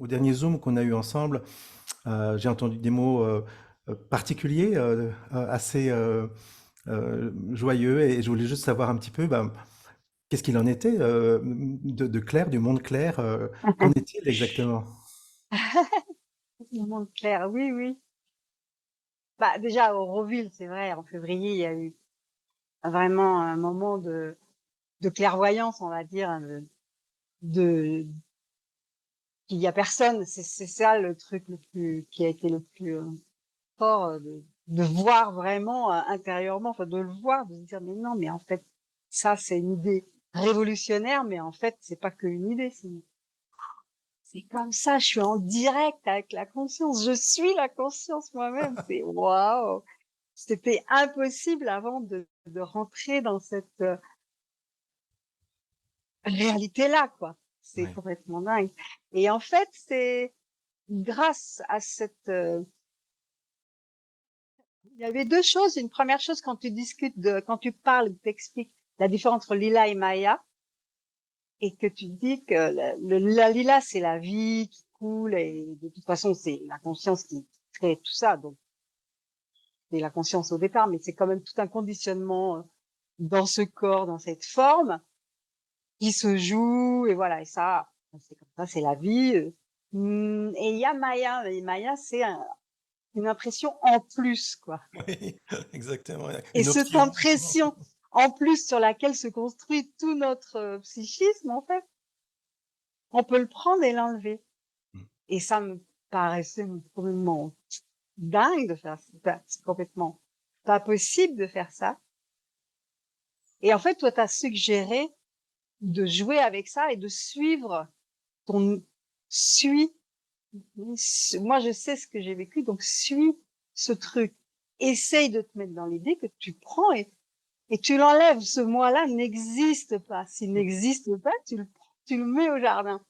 au dernier Zoom qu'on a eu ensemble, j'ai entendu des mots particuliers, assez joyeux, et je voulais juste savoir un petit peu, ben, qu'est-ce qu'il en était de Claire, du monde Claire, qu'en est-il exactement? Le monde clair, oui, oui. Bah, déjà, à Auroville, c'est vrai, en février, il y a eu vraiment un moment de clairvoyance, on va dire, hein, de qu'il y a personne. C'est ça le truc le plus, qui a été le plus fort, de voir vraiment intérieurement, enfin, de le voir, de se dire, mais non, mais en fait, ça, c'est une idée révolutionnaire, mais en fait, c'est pas qu'une idée, c'est comme ça, je suis en direct avec la conscience, je suis la conscience moi-même, c'est waouh! C'était impossible avant de rentrer dans cette réalité-là, quoi. C'est Oui. complètement dingue. Et en fait, c'est grâce à cette... il y avait deux choses. Une première chose, quand tu discutes, quand tu parles, tu expliques la différence entre lila et maya, et que tu dis que la lila, c'est la vie qui coule, et de toute façon, c'est la conscience qui crée tout ça. Donc, c'est la conscience au départ, mais c'est quand même tout un conditionnement dans ce corps, dans cette forme, qui se joue, et voilà, et ça, c'est comme ça, c'est la vie. Et il y a Maya, et Maya, c'est une impression en plus, quoi. Oui, exactement. Et Une cette option. impression en plus sur laquelle se construit tout notre psychisme, en fait, on peut le prendre et l'enlever. Et ça me paraissait complètement dingue de faire ça. C'est complètement pas possible de faire ça. Et en fait, toi, t'as suggéré de jouer avec ça et de suivre ton, suis, moi je sais ce que j'ai vécu, donc suis ce truc. Essaye de te mettre dans l'idée que tu prends et tu l'enlèves. Ce moi-là n'existe pas. S'il n'existe pas, tu le prends, tu le mets au jardin.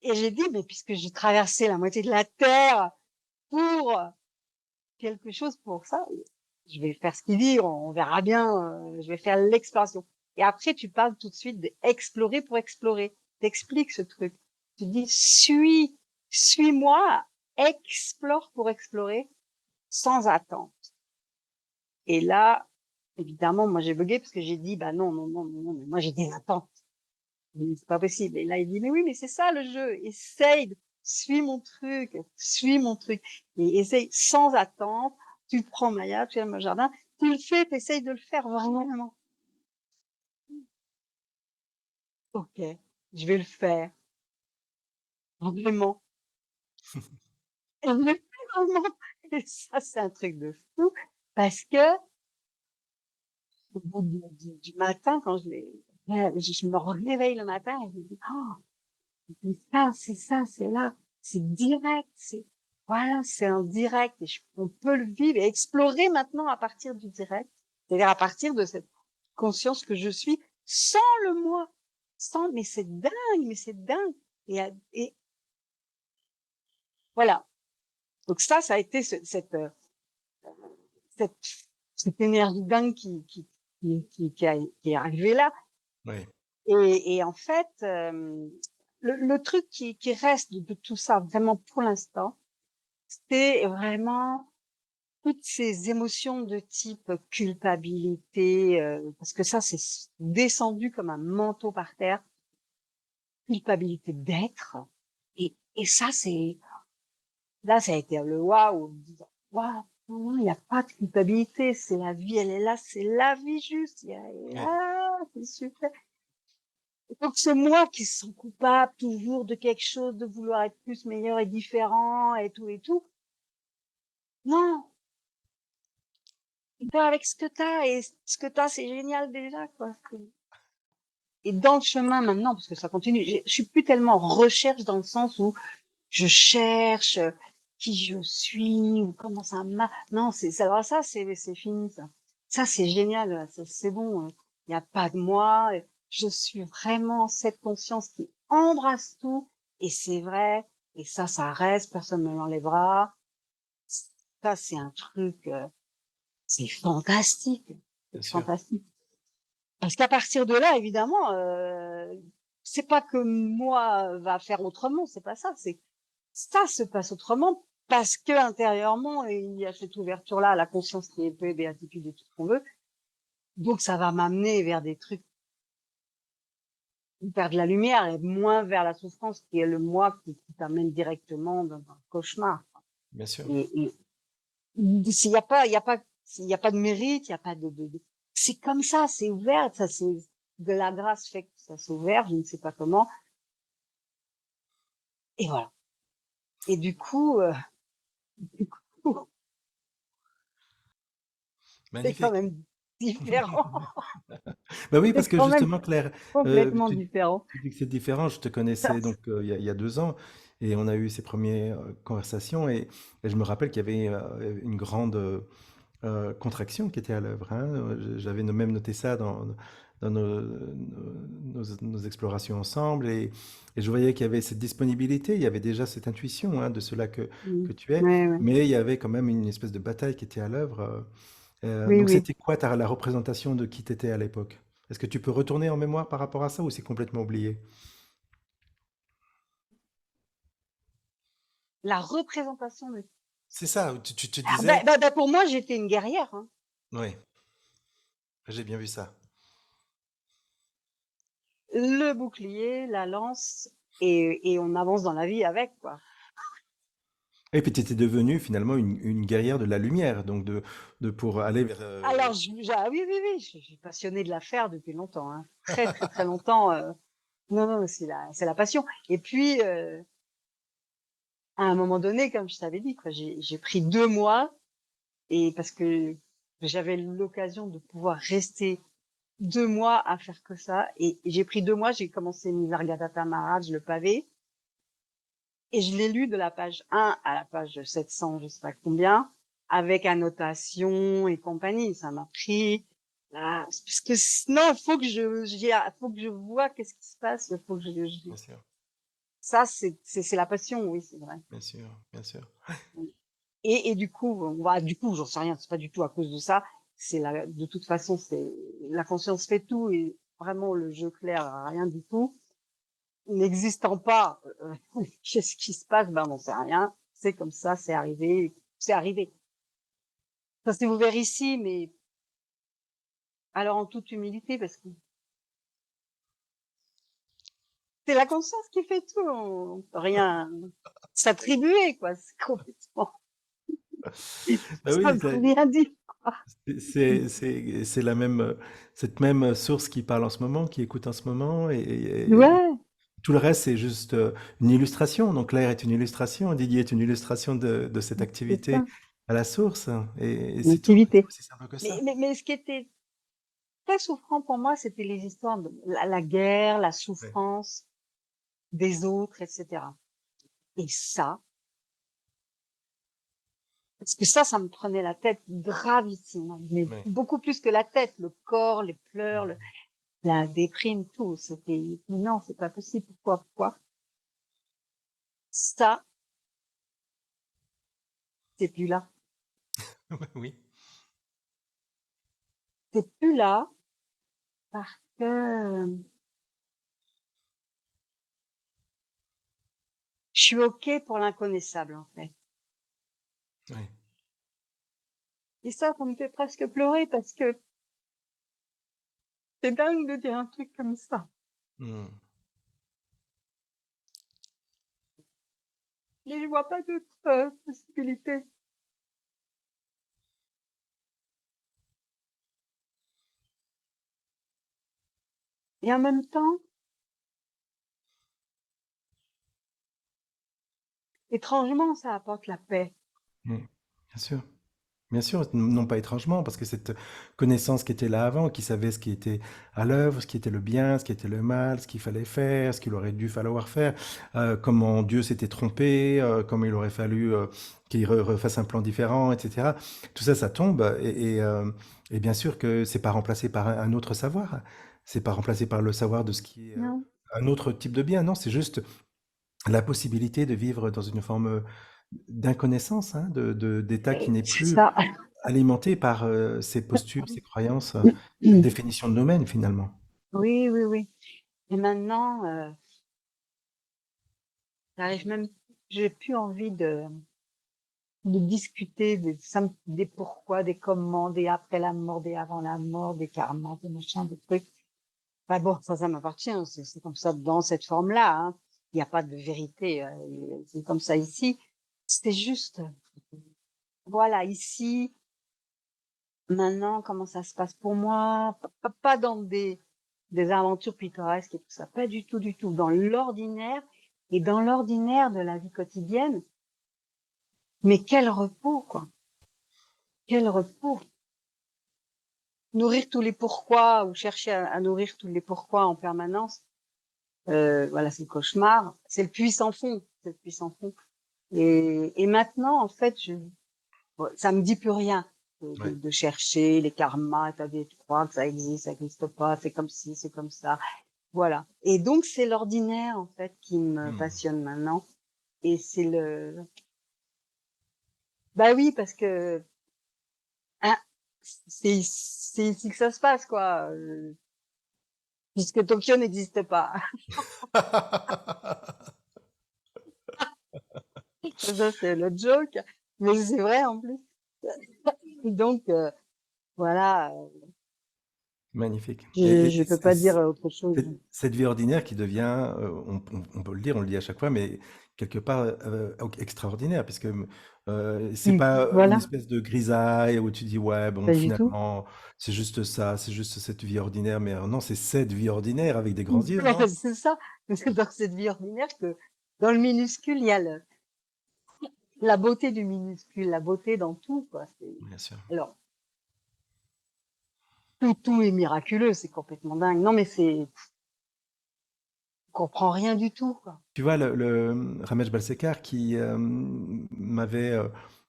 Et j'ai dit, mais puisque j'ai traversé la moitié de la terre pour quelque chose pour ça, je vais faire ce qu'il dit, on verra bien, je vais faire l'exploration. Et après, tu parles tout de suite d'explorer pour explorer. T'expliques ce truc. Tu dis, suis-moi, explore pour explorer, sans attendre. Et là, évidemment, moi j'ai bugué parce que j'ai dit, bah non, non, non, non, non, mais moi j'ai des attentes. C'est pas possible. Et là, il dit, mais oui, mais c'est ça le jeu. Essaye, suis mon truc. Et essaye sans attendre. Tu prends Maya, tu aimes le jardin, tu le fais, t'essayes de le faire vraiment. Ok, je vais le faire. Vraiment. Et je le fais vraiment. Et ça, c'est un truc de fou. Parce que, au bout du matin, quand je me réveille le matin et je me dis, oh, c'est ça, c'est là, c'est direct, voilà, c'est en direct et on peut le vivre et explorer maintenant à partir du direct, c'est-à-dire à partir de cette conscience que je suis sans le moi, mais c'est dingue, mais c'est dingue. Et voilà. Donc ça a été cette, cette énergie dingue qui est arrivée là. Oui, Et en fait, le truc qui reste de tout ça vraiment pour l'instant, c'est vraiment toutes ces émotions de type culpabilité, parce que ça, c'est descendu comme un manteau par terre, culpabilité d'être. Et ça, là, ça a été le waouh, waouh, non, il n'y a pas de culpabilité, c'est la vie, elle est là, c'est la vie juste, elle est oui. là, c'est super. Donc c'est moi qui se sens coupable toujours de quelque chose, de vouloir être plus meilleur et différent et tout et tout. Non, fais avec ce que t'as et ce que t'as c'est génial déjà quoi. Et dans le chemin maintenant parce que ça continue, je suis plus tellement en recherche dans le sens où je cherche qui je suis ou comment ça marche. Non, alors ça c'est fini ça. Ça c'est génial, c'est bon. Il n'y a pas de moi. Je suis vraiment cette conscience qui embrasse tout et c'est vrai. Et ça reste, personne ne me l'enlèvera. Ça c'est un truc, c'est fantastique, Bien c'est sûr. fantastique. Parce qu'à partir de là, évidemment, c'est pas que moi va faire autrement, c'est pas ça, c'est ça se passe autrement parce que intérieurement il y a cette ouverture-là à la conscience qui est paix, béatitude et tout ce qu'on veut. Donc ça va m'amener vers des trucs, vers de la lumière et moins vers la souffrance qui est le moi qui t'amène directement dans un cauchemar. Bien sûr. Et s'il y a pas de mérite, il y a pas c'est comme ça, c'est ouvert, ça c'est de la grâce fait que ça s'ouvre, je ne sais pas comment. Et voilà. Et du coup, c'est quand Magnifique. même différent. Bah oui, parce C'est que quand même justement, Claire, complètement différent. tu dis que c'est différent. Je te connaissais donc il y a 2 ans et on a eu ces premières conversations et je me rappelle qu'il y avait une grande contraction qui était à l'œuvre, hein. J'avais même noté ça dans nos explorations ensemble et je voyais qu'il y avait cette disponibilité, il y avait déjà cette intuition hein, de cela Mm. que tu es, Ouais, ouais. mais il y avait quand même une espèce de bataille qui était à l'œuvre. Oui, Donc oui. c'était quoi la représentation de qui tu étais à l'époque? Est-ce que tu peux retourner en mémoire par rapport à ça ou c'est complètement oublié? La représentation C'est ça, tu te ah, disais, pour moi, j'étais une guerrière, hein. oui, j'ai bien vu ça. Le bouclier, la lance, et on avance dans la vie avec, quoi. Et puis tu étais devenue finalement une guerrière de la lumière, donc pour aller vers... Alors, ah oui, oui, oui, je suis passionnée de l'affaire depuis longtemps, hein. Très, très, très longtemps. Non, non, c'est la passion. Et puis, à un moment donné, comme je t'avais dit, quoi, j'ai pris 2 mois et parce que j'avais l'occasion de pouvoir rester 2 mois à faire que ça. Et j'ai pris 2 mois, j'ai commencé Nisargadatta Maharaj, le pavé, et je l'ai lu de la page 1 à la page 700, je sais pas combien, avec annotation et compagnie. Ça m'a pris, parce que non, faut que je vois qu'est-ce qui se passe, faut que Bien sûr, ça, c'est la passion, oui, c'est vrai. bien sûr, bien sûr. Et du coup, j'en sais rien, c'est pas du tout à cause de ça. De toute façon, c'est la conscience fait tout et vraiment le jeu clair, rien du tout. N'existant pas, qu'est-ce qui se passe? Ben, on n'en sait rien. C'est comme ça, c'est arrivé, c'est arrivé. Ça s'est ouvert ici, mais alors en toute humilité, parce que c'est la conscience qui fait tout. On peut rien s'attribuer, quoi. C'est complètement, Bah ça oui, veut rien dire. c'est la même, cette même source qui parle en ce moment, qui écoute en ce moment, et Ouais, tout le reste, c'est juste une illustration. Donc Claire est une illustration, Didier est une illustration de cette c'est activité ça, à la source, et une c'est tout, c'est activité. aussi simple que Mais, ça. mais, mais ce qui était très souffrant pour moi, c'était les histoires de la guerre, la Ouais, souffrance des autres, etc. Et ça, parce que ça me prenait la tête gravissime, mais ouais. beaucoup plus que la tête, le corps, les pleurs, Mhm. la déprime, tout. C'était, non, c'est pas possible. Pourquoi? Ça, c'est plus là. Oui, C'est plus là parce que je suis OK pour l'inconnaissable, en fait. oui. Et ça me fait presque pleurer parce que c'est dingue de dire un truc comme ça. Mhm. Mais je vois pas d'autre possibilité. Et en même temps, étrangement, ça apporte la paix. Mhm. Bien sûr. Bien sûr, non pas étrangement, parce que cette connaissance qui était là avant, qui savait ce qui était à l'œuvre, ce qui était le bien, ce qui était le mal, ce qu'il fallait faire, ce qu'il aurait dû falloir faire, comment Dieu s'était trompé, comment il aurait fallu qu'il refasse un plan différent, etc. Tout ça, ça tombe, et bien sûr que c'est pas remplacé par un autre savoir, c'est pas remplacé par le savoir de ce qui est Non. un autre type de bien, non, c'est juste la possibilité de vivre dans une forme d'inconnaissance, hein, d'état qui n'est C'est plus ça. alimenté par ces postures, ces croyances, cette définition de domaine finalement. Oui, oui, oui. Et maintenant, j'arrive même, j'ai plus envie de discuter des pourquoi, des comment, des après la mort, des avant la mort, des karmas, des machins, des trucs. Enfin bon, ça m'appartient, c'est comme ça dans cette forme-là, hein. Il n'y a pas de vérité, c'est comme ça ici. C'est juste, voilà, ici, maintenant, comment ça se passe pour moi, pas dans des aventures pittoresques et tout ça, pas du tout, du tout, dans l'ordinaire et dans l'ordinaire de la vie quotidienne. Mais quel repos, quoi. Quel repos. Nourrir tous les pourquoi ou chercher à nourrir tous les pourquoi en permanence, voilà, c'est le cauchemar. C'est le puits sans fond. C'est le puits sans fond. Et maintenant, en fait, ça me dit plus rien Ouais. de chercher les karmas, tu crois que ça existe pas, c'est comme ci, c'est comme ça. Voilà. Et donc, c'est l'ordinaire, en fait, qui me Hmm. passionne maintenant. Et bah oui, parce que, hein, c'est ici que ça se passe, quoi. Puisque Tokyo n'existe pas. Ça, c'est le joke. Mais c'est vrai, en plus. Donc, voilà, Magnifique. je peux pas dire autre chose. Cette vie ordinaire qui devient, on peut le dire, on le dit à chaque fois, mais quelque part extraordinaire, puisque c'est pas une Voilà, espèce de grisaille où tu dis ouais, bon, pas du tout. finalement, c'est juste ça, c'est juste cette vie ordinaire, mais non, c'est cette vie ordinaire avec des grands yeux, non? C'est ça. C'est dans cette vie ordinaire que, dans le minuscule, il y a la beauté du minuscule, la beauté dans tout, quoi. Bien sûr. Alors, tout est miraculeux, c'est complètement dingue. Non, mais on comprend rien du tout, quoi. Tu vois, Ramesh Balsekar qui m'avait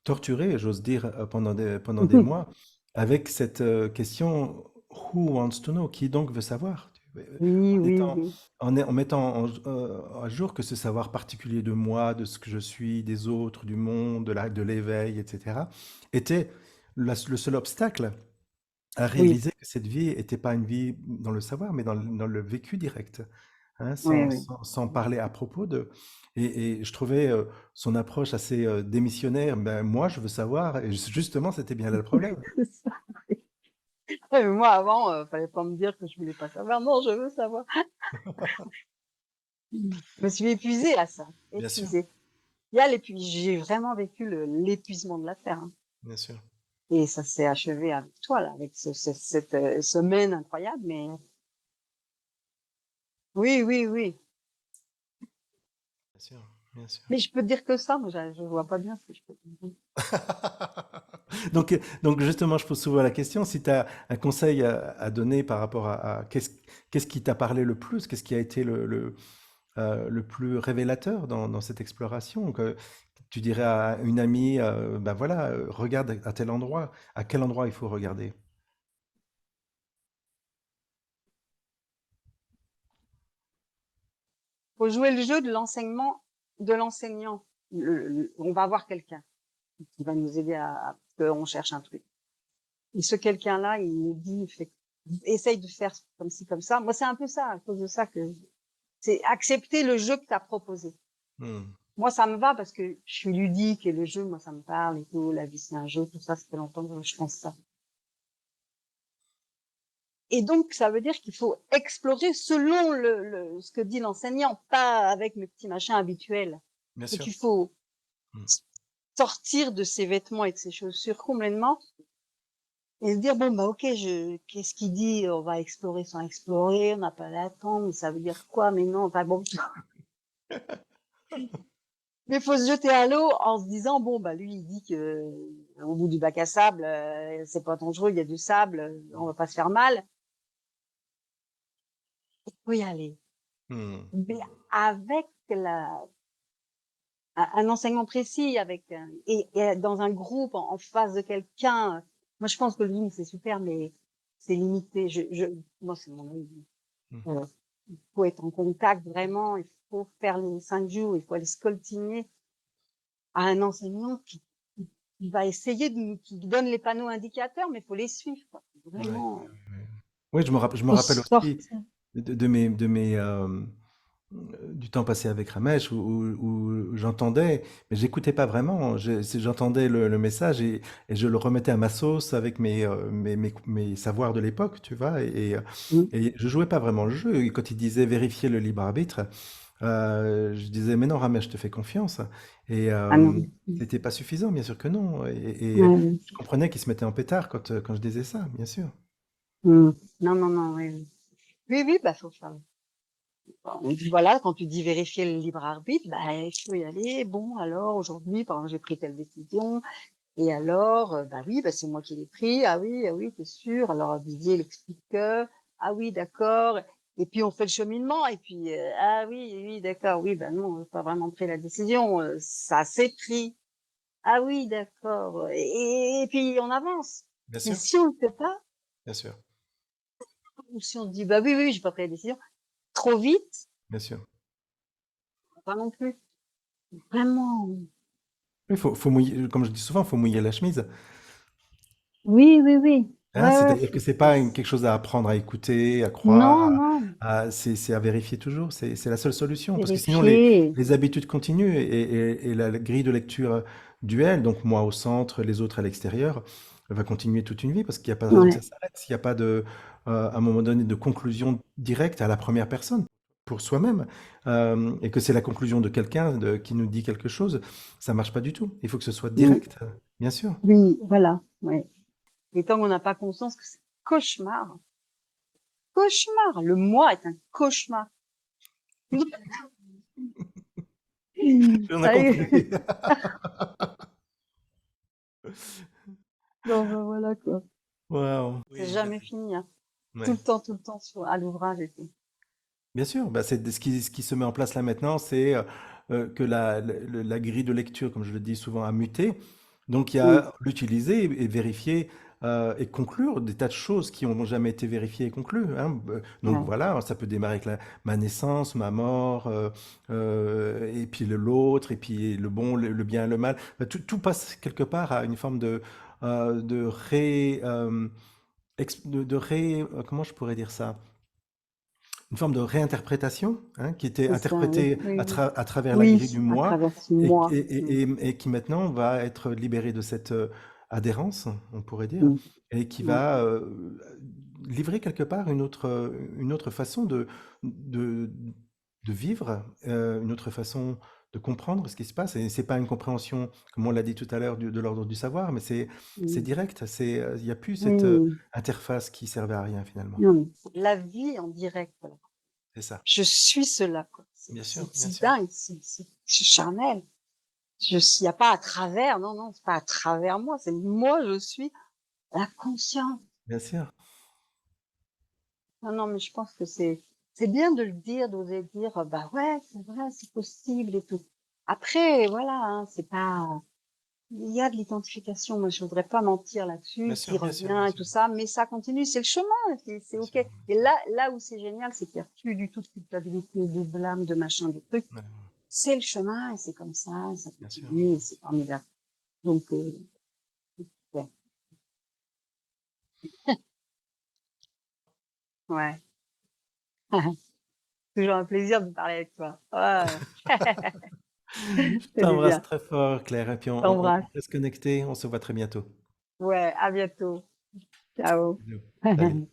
torturé, j'ose dire, pendant des mois, avec cette question Who wants to know? Qui donc veut savoir? Oui, En oui, étant, oui. en mettant à jour que ce savoir particulier de moi, de ce que je suis, des autres, du monde, de l'éveil, etc., était le seul obstacle à Oui, réaliser que cette vie n'était pas une vie dans le savoir, mais dans le vécu direct, hein, oui, oui. sans parler à propos de. Et je trouvais son approche assez démissionnaire. Ben, moi, je veux savoir. Et justement, c'était bien là le problème. C'est ça. Ouais, mais moi, avant, fallait pas me dire que je voulais pas savoir. Non, je veux savoir. Je me suis épuisée à ça. Bien sûr, Épuisée. Il y a j'ai vraiment vécu l'épuisement de la Terre, hein. bien sûr, Et ça s'est achevé avec toi, là, avec cette semaine incroyable. Mais oui, oui, oui. bien sûr, bien sûr. Mais je peux te dire que ça, moi, je vois pas bien ce que je peux te dire. Donc justement, je pose souvent la question, si tu as un conseil à donner par rapport à qu'est-ce qui t'a parlé le plus, qu'est-ce qui a été le plus révélateur dans cette exploration, que tu dirais à une amie, ben voilà, regarde à tel endroit, à quel endroit il faut regarder. Faut jouer le jeu de de l'enseignant. On va avoir quelqu'un qui va nous aider parce qu'on cherche un truc. Et ce quelqu'un-là, il nous dit, essaye de faire comme ci, comme ça. Moi, c'est un peu ça, à cause de ça que c'est accepter le jeu que tu as proposé. Hmm, Moi, ça me va parce que je suis ludique et le jeu, moi, ça me parle et tout. La vie, c'est un jeu, tout ça, ça fait longtemps que je pense ça. Et donc, ça veut dire qu'il faut explorer selon ce que dit l'enseignant, pas avec mes petits machins habituels. bien Et sûr. qu'il faut Hmm, sortir de ses vêtements et de ses chaussures complètement et se dire, bon, bah, ok, qu'est-ce qu'il dit? On va explorer sans explorer, on n'a pas d'attente, mais ça veut dire quoi? Mais non, enfin bon. Mais faut se jeter à l'eau en se disant, bon, bah, lui, il dit que au bout du bac à sable, c'est pas dangereux, il y a du sable, on va pas se faire mal. Il faut y aller. hmm, Mais avec un enseignement précis, et dans un groupe, en face de quelqu'un. Moi, je pense que le ligne, c'est super, mais c'est limité. Moi, c'est mon avis. hmm. Euh, il faut être en contact vraiment, il faut faire les 5 jours, il faut aller scoltiner à un enseignant qui va essayer qui donne les panneaux indicateurs, mais il faut les suivre, quoi. Ouais. Vraiment, Oui, je me rappelle faut aussi sortir. du temps passé avec Ramesh où j'entendais, mais j'écoutais pas vraiment. J'entendais le message et je le remettais à ma sauce avec mes savoirs de l'époque, tu vois. Mm. Et je jouais pas vraiment le jeu. Et quand il disait vérifier le libre arbitre, je disais mais non Ramesh, je te fais confiance. Et Ah non. Mm. c'était pas suffisant, bien sûr que non. Et Ouais, je comprenais qu'il se mettait en pétard quand je disais ça, bien sûr. mm. Non, non, non, oui. Oui, oui, oui, bah, faut faire. On dit, voilà, quand tu dis vérifier le libre arbitre, bah, il faut y aller. Bon, alors, aujourd'hui, par exemple, j'ai pris telle décision. Et alors, bah oui, bah, c'est moi qui l'ai pris. Ah oui, t'es sûr. Alors, Didier il explique que, ah oui, d'accord. Et puis, on fait le cheminement. Et puis, ah oui, oui, d'accord. Oui, bah non, on n'a pas vraiment pris la décision. Ça s'est pris. Ah oui, d'accord. Et puis, on avance. Bien Mais sûr, si on le fait pas, bien sûr, ou si on dit, bah oui, oui, j'ai pas pris la décision, trop vite, bien sûr. pas non plus. Vraiment. Il faut mouiller, comme je dis souvent, il faut mouiller la chemise. Oui, oui, oui. Hein, Ouais, ouais. c'est-à-dire que c'est pas quelque chose à apprendre à écouter, à croire, Non, non. c'est à vérifier toujours. C'est la seule solution. Parce que sinon, Vérifier. les habitudes continuent et la grille de lecture duel, donc moi au centre, les autres à l'extérieur, va continuer toute une vie parce qu'il n'y a pas de raison que ça Ouais. s'arrête. S'il n'y a pas à un moment donné de conclusion directe à la première personne pour soi-même, et que c'est la conclusion de quelqu'un qui nous dit quelque chose, ça marche pas du tout. Il faut que ce soit Mm. direct, bien sûr. Oui, voilà. Ouais. Et tant qu'on n'a pas conscience que c'est cauchemar, cauchemar, le moi est un cauchemar. On a Ça y compris. est. Non, ben voilà quoi. Waouh. C'est Oui, jamais fini, hein. ouais. Tout le temps sur, à l'ouvrage et tout. Bien sûr, bah, ce qui se met en place là maintenant, c'est que la grille de lecture, comme je le dis souvent, a muté. Donc il y Mm. a l'utiliser et vérifier et conclure des tas de choses qui n'ont jamais été vérifiées et conclues, hein. Donc Ouais. voilà, ça peut démarrer avec ma naissance, ma mort, et puis l'autre, et puis le bon, le bien, le mal. Bah, tout passe quelque part à une forme de comment je pourrais dire ça? Une forme de réinterprétation, hein, qui était C'est ça, oui, interprétée oui, oui. à travers la grille Oui, du à moi travers ce moi. Mm. et qui maintenant va être libérée de cette adhérence, on pourrait dire, Mm. et qui Ouais. va livrer quelque part une autre façon de, de vivre, une autre façon de comprendre ce qui se passe. Et c'est pas une compréhension, comme on l'a dit tout à l'heure, de l'ordre du savoir, mais c'est Mm. direct. Il n'y a plus cette Oui. interface qui servait à rien finalement. Non, mais la vie en direct, voilà. C'est ça. Je suis cela, quoi. Bien sûr, bien C'est sûr. dingue, c'est charnel. Il n'y a pas à travers, non, non, c'est pas à travers moi, c'est moi, je suis la conscience. Bien sûr, Non, non, mais je pense que c'est bien de le dire, d'oser dire, bah ouais, c'est vrai, c'est possible et tout. Après, voilà, hein, c'est pas, il y a de l'identification. Moi, je voudrais pas mentir bien là-dessus, qui sûr, bien sûr, bien revient et sûr, tout ça, mais ça continue, c'est le chemin, c'est bien ok. sûr. Et là où c'est génial, c'est qu'il n'y a plus du tout de culpabilité, de blâme, de machin, de trucs. Ouais, C'est le chemin et c'est comme ça bien sûr. continue et c'est formidable. Donc, ouais. Ouais. Toujours un plaisir de parler avec toi. Ouais. Je Ça fait du t'embrasse bien. très fort, Claire, et puis on T'embrasse. reste connecté, on se voit très bientôt. Ouais, à bientôt. Ciao. Bisous. Salut.